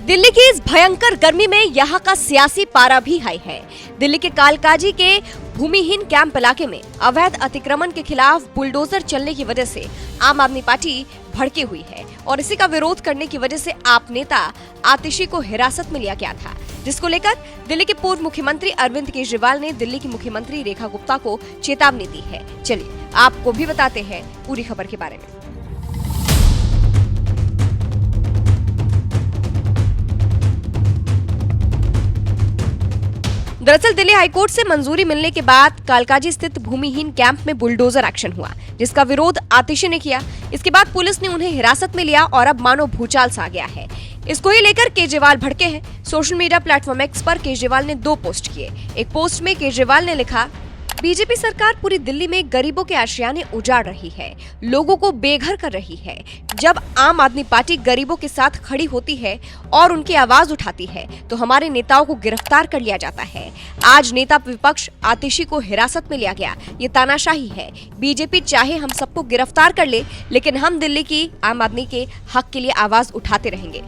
दिल्ली की इस भयंकर गर्मी में यहाँ का सियासी पारा भी हाई है। दिल्ली के कालकाजी के भूमिहीन कैंप इलाके में अवैध अतिक्रमण के खिलाफ बुलडोजर चलने की वजह से आम आदमी पार्टी भड़की हुई है और इसी का विरोध करने की वजह से आप नेता आतिशी को हिरासत में लिया गया था, जिसको लेकर दिल्ली के पूर्व मुख्यमंत्री अरविंद केजरीवाल ने दिल्ली की मुख्यमंत्री रेखा गुप्ता को चेतावनी दी है। चलिए आपको भी बताते हैं पूरी खबर के बारे में। दरअसल दिल्ली हाईकोर्ट से मंजूरी मिलने के बाद कालकाजी स्थित भूमिहीन कैंप में बुलडोजर एक्शन हुआ, जिसका विरोध आतिशी ने किया। इसके बाद पुलिस ने उन्हें हिरासत में लिया और अब मानो भूचाल सा गया है। इसको ही लेकर केजरीवाल भड़के हैं। सोशल मीडिया प्लेटफॉर्म एक्स पर केजरीवाल ने 2 पोस्ट किए। एक पोस्ट में केजरीवाल ने लिखा, बीजेपी सरकार पूरी दिल्ली में गरीबों के आशियाने उजाड़ रही है, लोगों को बेघर कर रही है। जब आम आदमी पार्टी गरीबों के साथ खड़ी होती है और उनकी आवाज उठाती है तो हमारे नेताओं को गिरफ्तार कर लिया जाता है। आज नेता विपक्ष आतिशी को हिरासत में लिया गया, ये तानाशाही है। बीजेपी चाहे हम सबको गिरफ्तार कर ले, लेकिन हम दिल्ली की आम आदमी के हक के लिए आवाज उठाते रहेंगे।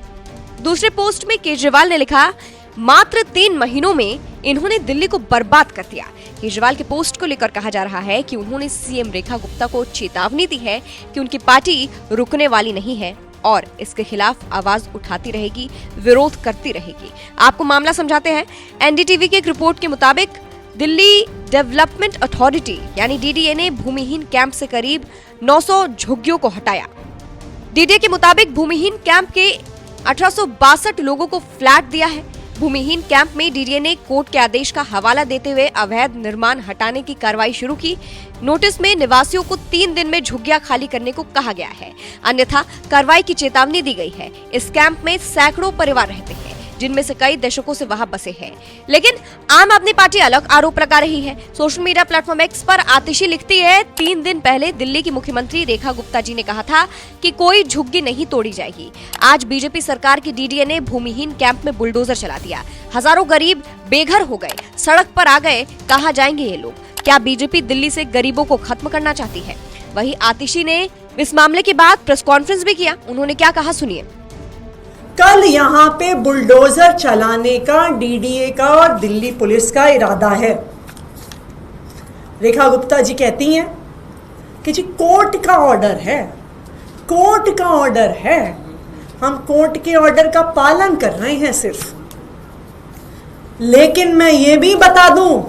दूसरे पोस्ट में केजरीवाल ने लिखा, मात्र 3 महीनों में इन्होंने दिल्ली को बर्बाद कर दिया। केजरीवाल के पोस्ट को लेकर कहा जा रहा है कि उन्होंने सीएम रेखा गुप्ता को चेतावनी दी है कि उनकी पार्टी रुकने वाली नहीं है और इसके खिलाफ आवाज उठाती रहेगी, विरोध करती रहेगी। आपको मामला समझाते हैं। एनडीटीवी की एक रिपोर्ट के मुताबिक दिल्ली डेवलपमेंट अथॉरिटी यानी डीडीए ने भूमिहीन कैंप से करीब 900 झुग्गियों को हटाया। डीडीए के मुताबिक भूमिहीन कैंप के 1862 लोगों को फ्लैट दिया है। भूमिहीन कैंप में डीडीए ने कोर्ट के आदेश का हवाला देते हुए अवैध निर्माण हटाने की कार्रवाई शुरू की। नोटिस में निवासियों को 3 दिन में झुग्गियां खाली करने को कहा गया है, अन्यथा कार्रवाई की चेतावनी दी गई है। इस कैंप में सैकड़ों परिवार रहते हैं, जिनमें से कई दशकों से वहां बसे हैं। लेकिन आम आदमी पार्टी अलग आरोप लगा रही है। सोशल मीडिया प्लेटफॉर्म एक्स पर आतिशी लिखती है, 3 दिन पहले दिल्ली की मुख्यमंत्री रेखा गुप्ता जी ने कहा था कि कोई झुग्गी नहीं तोड़ी जाएगी। आज बीजेपी सरकार की डीडीए ने भूमिहीन कैंप में बुलडोजर चला दिया। हजारों गरीब बेघर हो गए, सड़क पर आ गए। कहाँ जाएंगे ये लोग? क्या बीजेपी दिल्ली से गरीबों को खत्म करना चाहती है? वहीं आतिशी ने इस मामले के बाद प्रेस कॉन्फ्रेंस भी किया। उन्होंने क्या कहा, सुनिए। कल यहाँ पे बुलडोजर चलाने का डीडीए का और दिल्ली पुलिस का इरादा है। रेखा गुप्ता जी कहती हैं कि जी कोर्ट का ऑर्डर है, कोर्ट का ऑर्डर है, हम कोर्ट के ऑर्डर का पालन कर रहे हैं सिर्फ। लेकिन मैं ये भी बता दूं,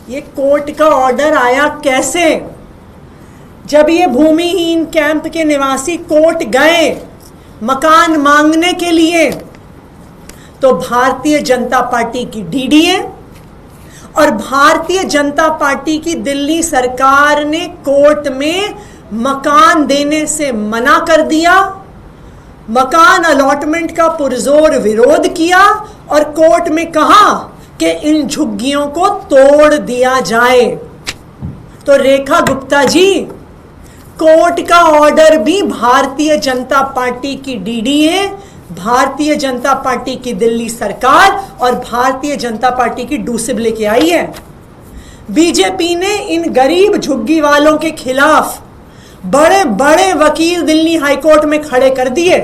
ये कोर्ट का ऑर्डर आया कैसे? जब ये भूमिहीन कैंप के निवासी कोर्ट गए मकान मांगने के लिए, तो भारतीय जनता पार्टी की डीडीए और भारतीय जनता पार्टी की दिल्ली सरकार ने कोर्ट में मकान देने से मना कर दिया। मकान अलॉटमेंट का पुरजोर विरोध किया और कोर्ट में कहा कि इन झुग्गियों को तोड़ दिया जाए। तो रेखा गुप्ता जी, कोर्ट का ऑर्डर भी भारतीय जनता पार्टी की डीडीए, भारतीय जनता पार्टी की दिल्ली सरकार और भारतीय जनता पार्टी की डूसिब लेके आई है। बीजेपी ने इन गरीब झुग्गी वालों के खिलाफ बड़े बड़े वकील दिल्ली हाईकोर्ट में खड़े कर दिए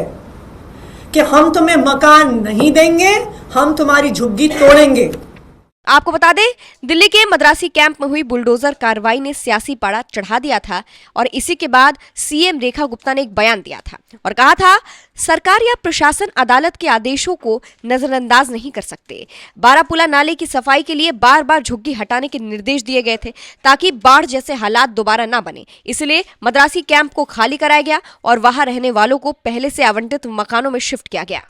कि हम तुम्हें मकान नहीं देंगे, हम तुम्हारी झुग्गी तोड़ेंगे। आपको बता दें, दिल्ली के मद्रासी कैंप में हुई बुलडोजर कार्रवाई ने सियासी पारा चढ़ा दिया था और इसी के बाद सीएम रेखा गुप्ता ने एक बयान दिया था और कहा था, सरकार या प्रशासन अदालत के आदेशों को नजरअंदाज नहीं कर सकते। बारापुला नाले की सफाई के लिए बार बार झुग्गी हटाने के निर्देश दिए गए थे ताकि बाढ़ जैसे हालात दोबारा ना बने। इसलिए मद्रासी कैंप को खाली कराया गया और वहां रहने वालों को पहले से आवंटित मकानों में शिफ्ट किया गया।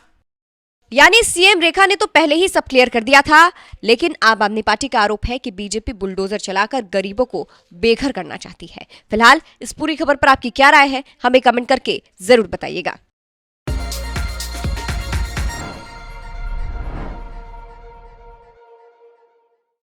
यानी सीएम रेखा ने तो पहले ही सब क्लियर कर दिया था। लेकिन आम आदमी पार्टी का आरोप है कि बीजेपी बुलडोजर चलाकर गरीबों को बेघर करना चाहती है। फिलहाल इस पूरी खबर पर आपकी क्या राय है, हमें कमेंट करके जरूर बताइएगा।